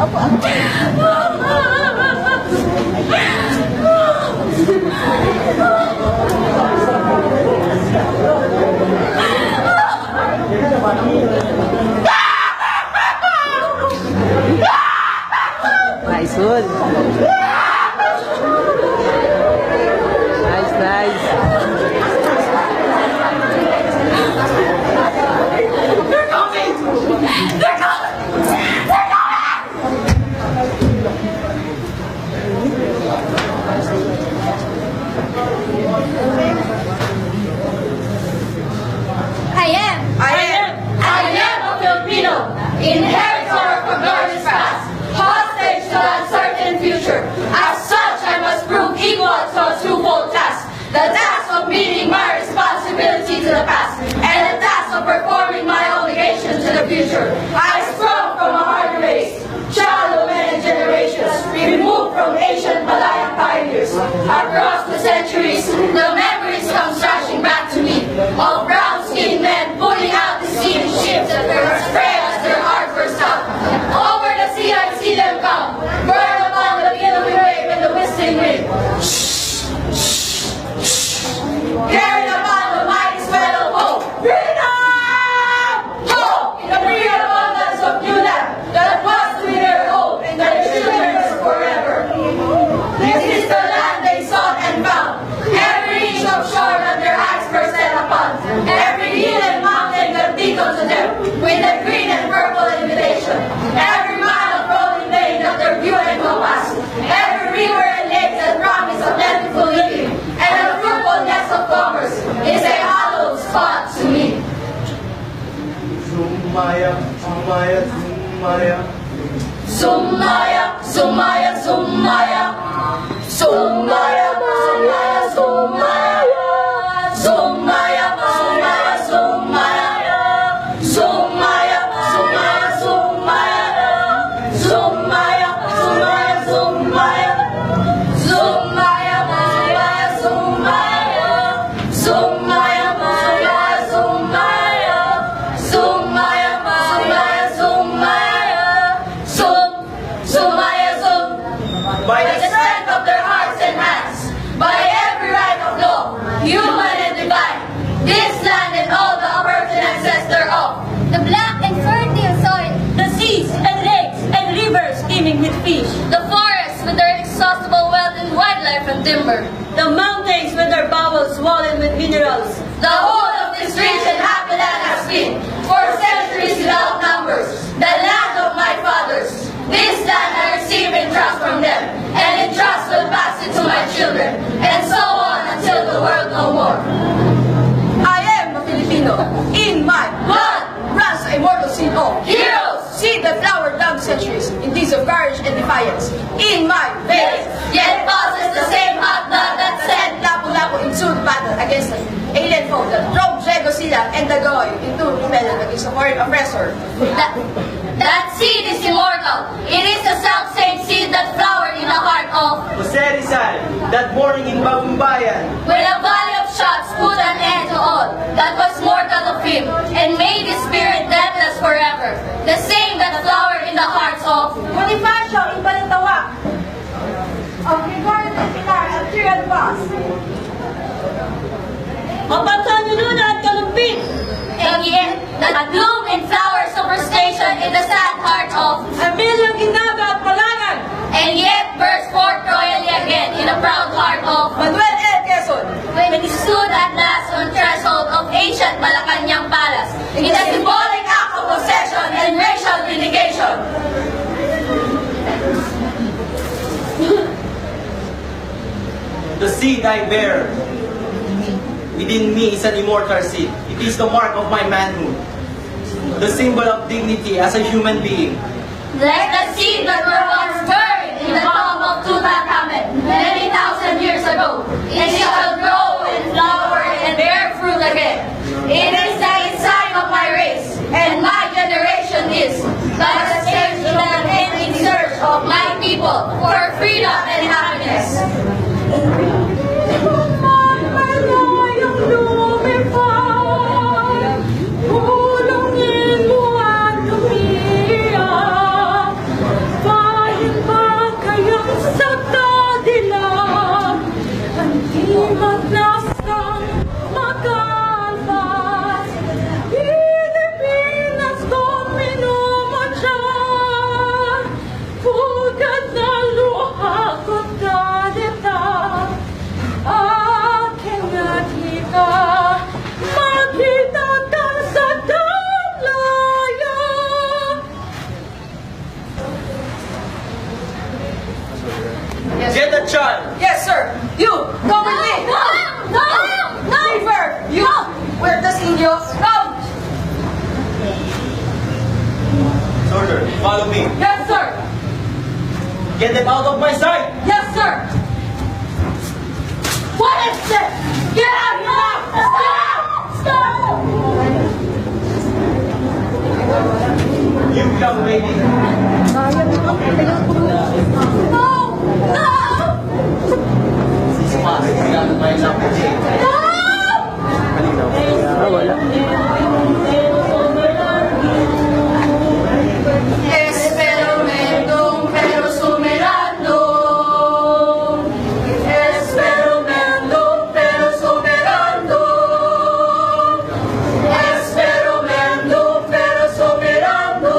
Nice one. Nice, nice. They're coming! They're coming! They're I am a Filipino, inheritor of a glorious past, hostage to the uncertain future. As such, I must prove equal to a twofold task: the task of meeting my responsibility to the past, and the task of performing my obligation to the future. I sprung from a hard race, child of many generations, removed from ancient Malayan pioneers. Across the centuries, the memories come flashing back to me of brown-skinned men pulling out the sea in ships that were as frail as their hearts were stout. Over the sea I see them come, burn upon the billowing wave and the whistling wind. Carried upon the mighty swell of hope. Freedom! Hope in the free abundance of new land that was to be their hope and their children's forever. This is the land they sought and found. Every inch of shore that their eyes were set upon. Every hill and mountain that beacons to them with a green and purple invitation. Every mile of rolling plain that their view encompassed. Every river and lake that promise of plentiful living and a fruitfulness of commerce is a hallowed spot to me. Sumaya, sumaya, sumaya. Sumaya, sumaya, sumaya. Sumaya, sumaya, sumaya. Sumaya, sumaya, sumaya. Sumaya, sumaya, sumaya. Sumaya, sumaya, sumaya. Sumaya, sumaya, sumaya. Sumaya, sumaya, sumaya. Sumaya, sumaya, sumaya. Sumaya, by the strength of their hearts and hands, by every right of law, human and divine, this land and all the appurtenances thereof, The black and fertile soil, the seas and lakes and rivers teeming with fish, the forests with their inexhaustible wealth in wildlife and timber, the mountains with their bowels swollen with minerals, the whole of this rich and happy land has been, for centuries without numbers, the land of my fathers. This land I receive in trust from them, and in trust will pass it to my children, and so on until the world no more. I am a Filipino. In my blood runs a immortal seed of Heroes! seed that flowered down centuries in deeds of courage and defiance. In my veins, Yet possess the same hot blood that sent Lapu-Lapu into the battle against the alien foe that drove Diego Sila and Dagoy into rebellion against a foreign oppressor. That seed is immortal. It is the self-same seed that flowered in the heart of, Jose Rizal, that morning in Bagumbayan. when a volley of shots put an end to all that was mortal of him, and made his spirit deathless forever. The same that flowered in the hearts of Bonifacio in Balintawak, of Gregorio del Pilar at Tiran Pass, of Pagkanununa at Kalumpit, and yet that bloom and flower superstition in the sad heart of, Emilio Ginaga at Palangan, and yet burst forth royally again in the proud heart of, Manuel L. Quezon, when he stood at last on threshold of ancient Malacanang Palace in a symbolic act of possession and racial vindication. The seed I bear within me is an immortal seed. It is the mark of my manhood, the symbol of dignity as a human being. Like the seed that were once buried in the tomb of Tutankhamen many thousand years ago, it shall grow and flower and bear fruit again. It is the ensign of my race, and my generation is but a search in an ending search of my people for freedom and happiness. Tulungin mo at lumiyak. child. Yes, sir. You, come with me. No! River, you, where does Indio? Come. Soldier, follow me. Yes, sir. Get them out of my sight. Yes, sir. What is this? Get out now! Stop! You young lady. No! Sismas, ginamit mo yung lamputi. Wala. Experimentum pero superando. Experimentum pero superando. Experimentum pero superando.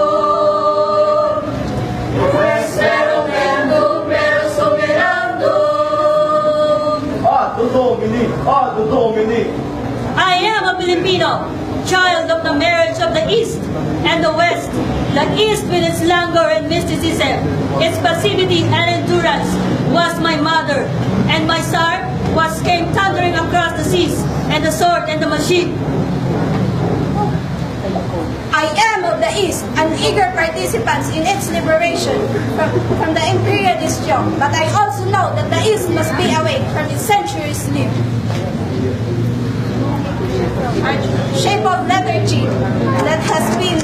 Experimentum pero superando. Ad Domini. I am a Filipino, child of the marriage of the East and the West. The East with its languor and mysticism, its passivity and endurance was my mother, and my star came thundering across the seas, and the sword and the machine. I am of the East, an eager participant in its liberation from the imperialist yoke, but I also know that the East must be awake from its centuries sleep. Shape of lethargy that has been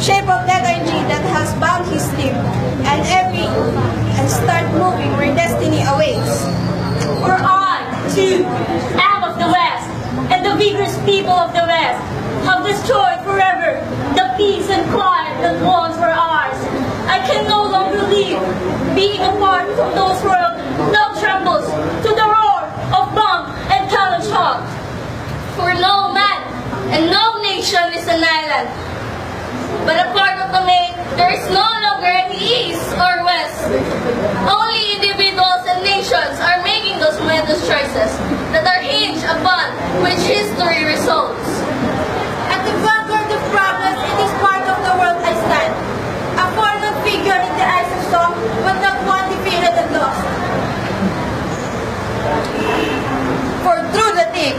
shape of lethargy that has bound his sleep, and start moving where destiny awaits. For I, too, am of the West, and the vigorous people of the West have destroyed forever the peace and quiet that once were ours. I can no longer live, being apart from those worlds, now trembles to the roar of bomb and cannon shot. For no man and no nation is an island, but a part of the main, there is no longer any east or west. Only individuals and nations are making those momentous choices that are hinged upon which history results. At the vanguard of progress in this part of the world I stand, a fallen figure in the eyes of some, but not one defeated and lost. For through the thick,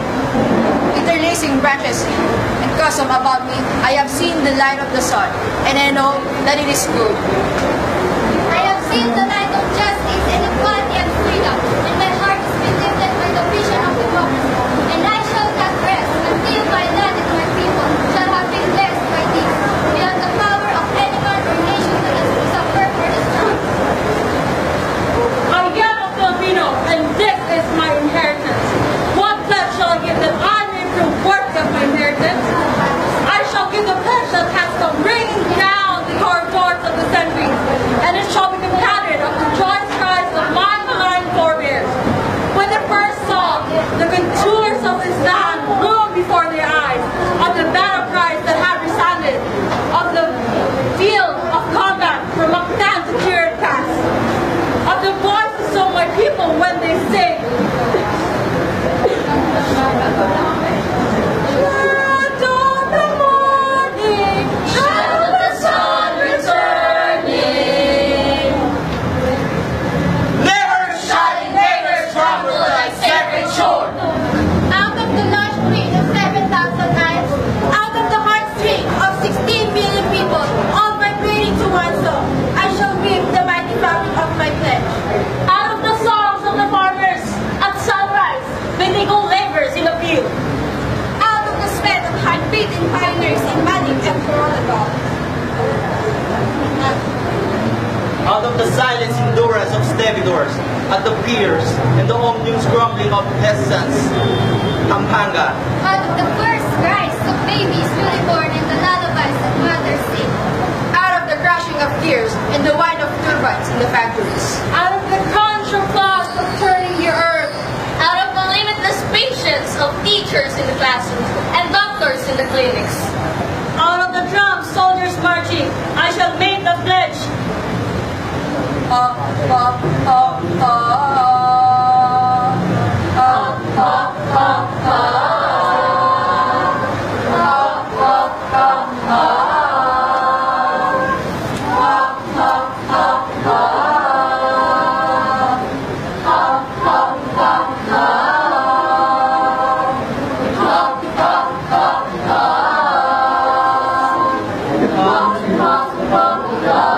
interlacing branches and cosm about me, I have seen the light of the sun, and I know that it is good. I have seen the light of justice and equality and freedom, and my heart is been lifted by the vision of democracy. And I shall not rest until my land and my people shall have been blessed by this, beyond the power of any man or nation to suffer or destroy. I am a Filipino, and this is my inheritance. What pledge shall I give that I may prove worth of my inheritance? I shall give the pledge that has come ringing down the corridors of the centuries, and it shall be the pattern of the joyous cries of my maligned forebears. When they first saw the contours of this land loom before their eyes, of the battle cries that had resounded, of the field of combat from Mactan to Chiritas, of the voices of my people when they sing. Light of the morning, Shadow of the sun returning, Never shall invaders crumble like sacred shore. Out of the large brain of 7,000 eyes, out of the heartstring of 16 billion people, all vibrating to one song, I shall weave the mighty fabric of my pledge. out of the songs of the farmers at sunrise, when they go labors in the field. Out of the sweat of heart-beating pioneers in Manik and Coronadol. out of the silent endurance of stevedores at the piers and the omnium grumbling of peasants. Pampanga. Out of the first cries of babies newly born and the lullabies of mothers sing. Out of the crashing of gears and the whine of turbines in the factories. Out of the crunch of frost of turning your earth, Out of the limitless patience of teachers in the classrooms and doctors in the clinics. out of the drum soldiers marching, I shall make the pledge. God.